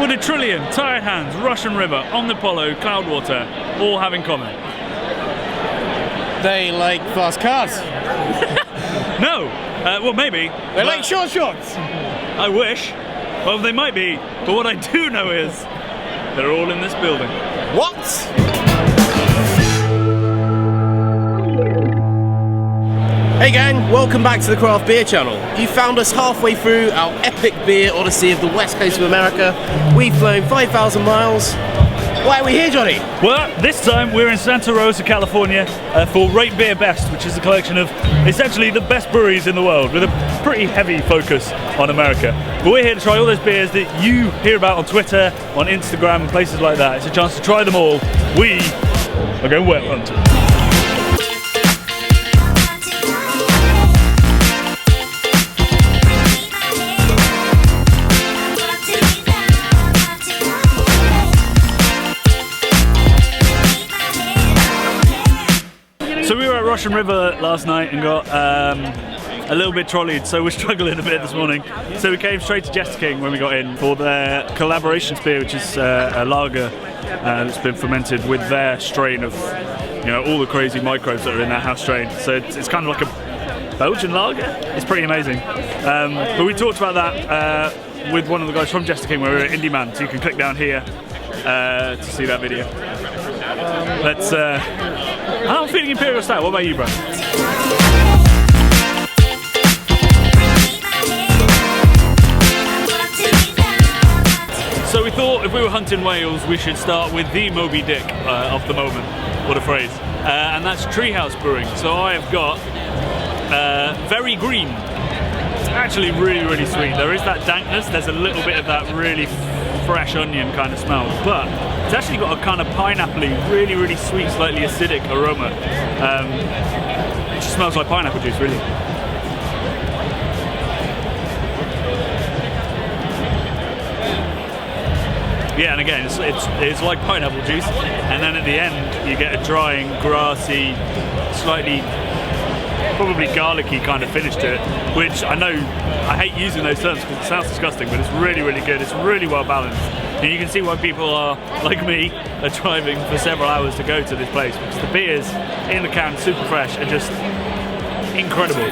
What do Trillium, Tired Hands, Russian River, Omnipollo, Cloudwater all have in common? They like fast cars. No. Well, maybe. They like short shorts. I wish. Well, they might be. But what I do know is they're all in this building. What? Hey gang, welcome back to the Craft Beer channel. You found us halfway through our epic beer odyssey of the west coast of America. We've flown 5,000 miles. Why are we here, Johnny? Well, this time we're in Santa Rosa, California for Rate Beer Best, which is a collection of essentially the best breweries in the world with a pretty heavy focus on America. But we're here to try all those beers that you hear about on Twitter, on Instagram, and places like that. It's a chance to try them all. We are going whale hunting. So we were at Russian River last night and got a little bit trolleyed, so we're struggling a bit this morning. So we came straight to Jester King when we got in for their KOLLABORATIONSBIER, which is a lager that's been fermented with their strain of, you know, all the crazy microbes that are in that house strain. So it's kind of like a Belgian lager. It's pretty amazing. But we talked about that with one of the guys from Jester King when we were at Indie Man, so you can click down here to see that video. I'm feeling Imperial Stout. What about you, Brad? So we thought if we were hunting whales, we should start with the Moby Dick of the moment. What a phrase. And that's Treehouse Brewing. So I have got Very Green. It's actually really, really sweet. There is that dankness. There's a little bit of that really fresh onion kind of smell, but it's actually got a kind of pineapple-y, really, really sweet, slightly acidic aroma. It just smells like pineapple juice, really. Yeah, and again, it's like pineapple juice, and then at the end you get a drying, grassy, slightly probably garlicky kind of finish to it, which I know I hate using those terms because it sounds disgusting, but it's really, really good. It's really well balanced, and you can see why people are, like me, are driving for several hours to go to this place, because the beers in the can, super fresh, are just incredible.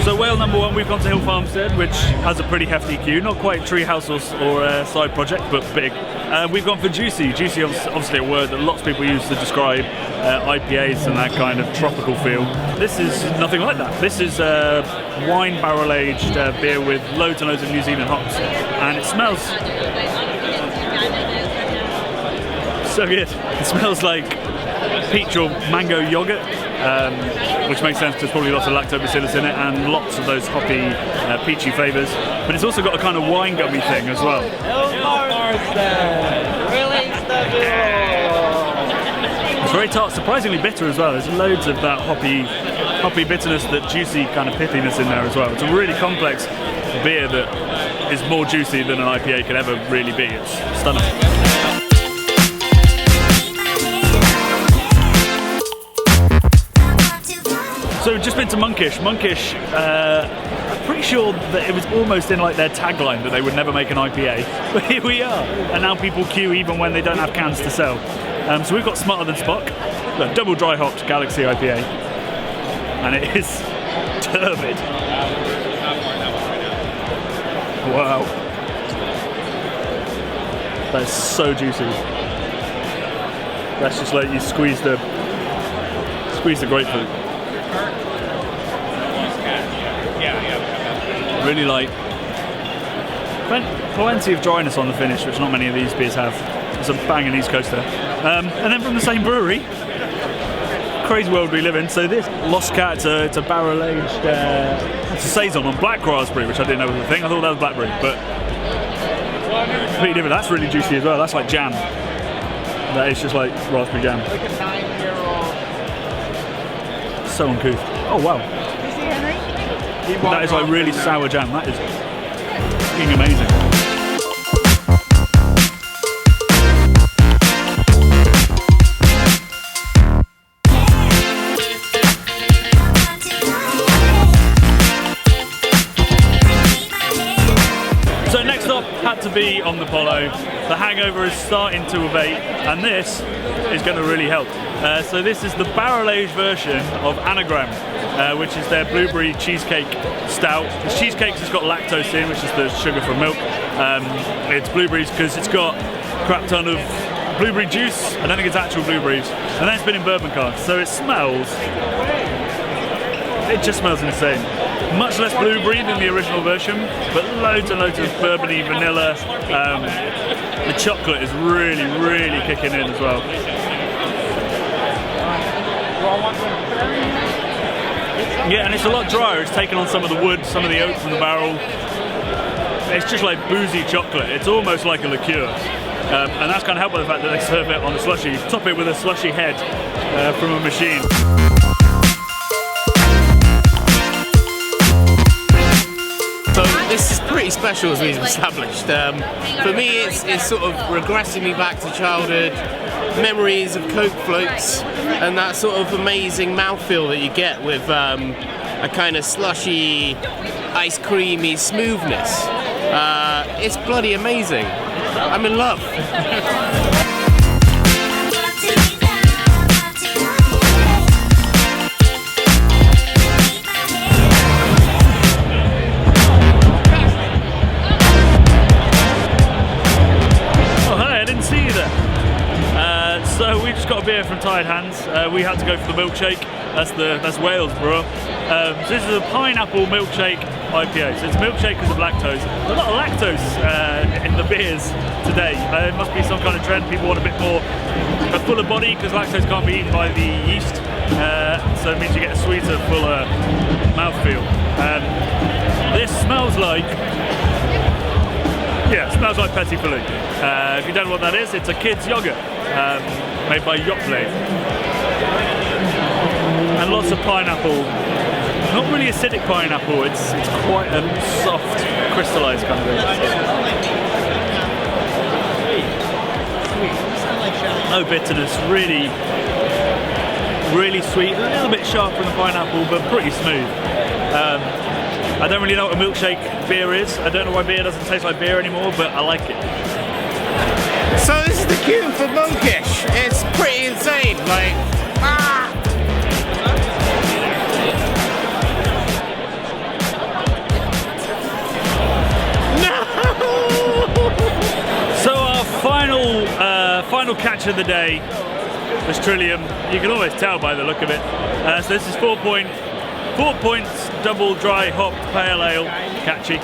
So whale number one, we've gone to FARMSTEAD, which has a pretty hefty queue, not quite Treehouse or a side project, but big. We've gone for juicy. Juicy is obviously a word that lots of people use to describe IPAs and that kind of tropical feel. This is nothing like that. This is wine barrel-aged beer with loads and loads of New Zealand hops, and it smells so good. It smells like peach or mango yogurt. Which makes sense because there's probably lots of lactobacillus in it and lots of those hoppy, peachy flavours. But it's also got a kind of wine gummy thing as well. It's very tart, surprisingly bitter as well. There's loads of that hoppy bitterness, that juicy kind of pithiness in there as well. It's a really complex beer that is more juicy than an IPA could ever really be. It's stunning. So we've just been to Monkish. Monkish, I'm pretty sure that it was almost in like their tagline that they would never make an IPA, but here we are. And now people queue even when they don't have cans to sell. So we've got Smarter Than Spock, the double dry hopped Galaxy IPA, and it is turbid. Wow, that's so juicy. That's just like you squeeze the grapefruit. Really light. Plenty of dryness on the finish, which not many of these beers have. It's a banging East Coaster. And then from the same brewery, crazy world we live in. So this Lost Cat, it's a barrel-aged, it's a saison on black raspberry, which I didn't know was a thing. I thought that was blackberry, but completely different. That's really juicy as well. That's like jam. That is just like raspberry jam. Like a 9-year-old. So uncouth. Oh wow. That is like really sour jam. That is fucking amazing. be Omnipollo. The hangover is starting to abate, and this is going to really help. So this is the barrel-aged version of ANAGRAM, which is their blueberry cheesecake stout. The cheesecake has got lactose in, which is the sugar from milk. It's blueberries because it's got a crap ton of blueberry juice. I don't think it's actual blueberries. And then it's been in bourbon casks, so it just smells insane. Much less blueberry than the original version, but loads and loads of bourbony, vanilla. The chocolate is really, really kicking in as well. Yeah, and it's a lot drier. It's taken on some of the wood, some of the oak from the barrel. It's just like boozy chocolate. It's almost like a liqueur. And that's kind of helped by the fact that they serve it on a slushy. Top it with a slushy head from a machine. So this is pretty special, as we've established. For me, it's sort of regressing me back to childhood, memories of Coke floats, and that sort of amazing mouthfeel that you get with a kind of slushy, ice creamy smoothness. It's bloody amazing. I'm in love. So we just got a beer from Tired Hands. We had to go for the milkshake. That's Wales, bro. So this is a pineapple milkshake IPA. So it's milkshake because of lactose. There's a lot of lactose in the beers today. It must be some kind of trend. People want a bit more a fuller body because lactose can't be eaten by the yeast. So it means you get a sweeter, fuller mouthfeel. This smells like. Yeah, it smells like petit filet. If you don't know what that is, it's a kid's yogurt made by Yoplait. And lots of pineapple. Not really acidic pineapple, it's quite a soft, crystallized kind of thing. No bitterness, really, really sweet. A little bit sharp from the pineapple, but pretty smooth. I don't really know what a milkshake beer is. I don't know why beer doesn't taste like beer anymore, but I like it. So this is the queue for Monkish. It's pretty insane, like, No! So our final catch of the day was Trillium. You can always tell by the look of it. So this is 4 points, double dry hopped pale ale, catchy.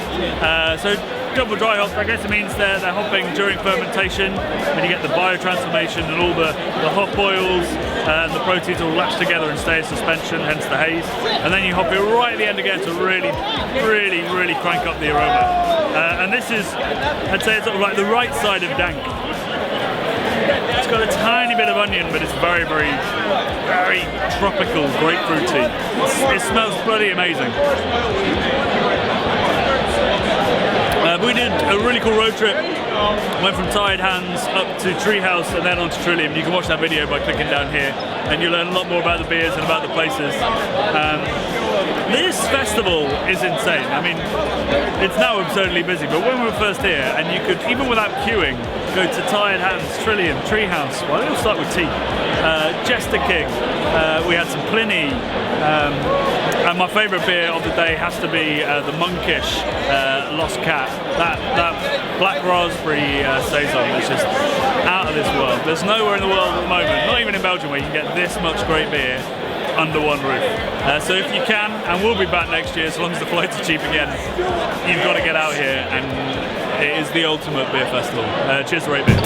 So double dry hopped, I guess it means they're hopping during fermentation, and you get the biotransformation and all the hop oils and the proteins all latch together and stay in suspension, hence the haze. And then you hop it right at the end again to really, really, really crank up the aroma. And this is, I'd say it's sort of like the right side of dank. It's got a tiny bit of onion, but it's very, very, very tropical, grapefruity. It smells bloody amazing. We did a really cool road trip. Went from Tired Hands up to Treehouse and then on to Trillium. You can watch that video by clicking down here, and you'll learn a lot more about the beers and about the places. This festival is insane. I mean, it's now absurdly busy, but when we were first here, and you could, even without queuing, go to Tired Hands, Trillium, Treehouse. Well, it'll start with T. Jester King. We had some Pliny. And my favourite beer of the day has to be the Monkish Lost Cat. That black raspberry saison is just out of this world. There's nowhere in the world at the moment, not even in Belgium, where you can get this much great beer under one roof. So if you can, and we'll be back next year, as long as the flights are cheap again, you've got to get out here, and it is the ultimate beer festival. Cheers to Great Beer.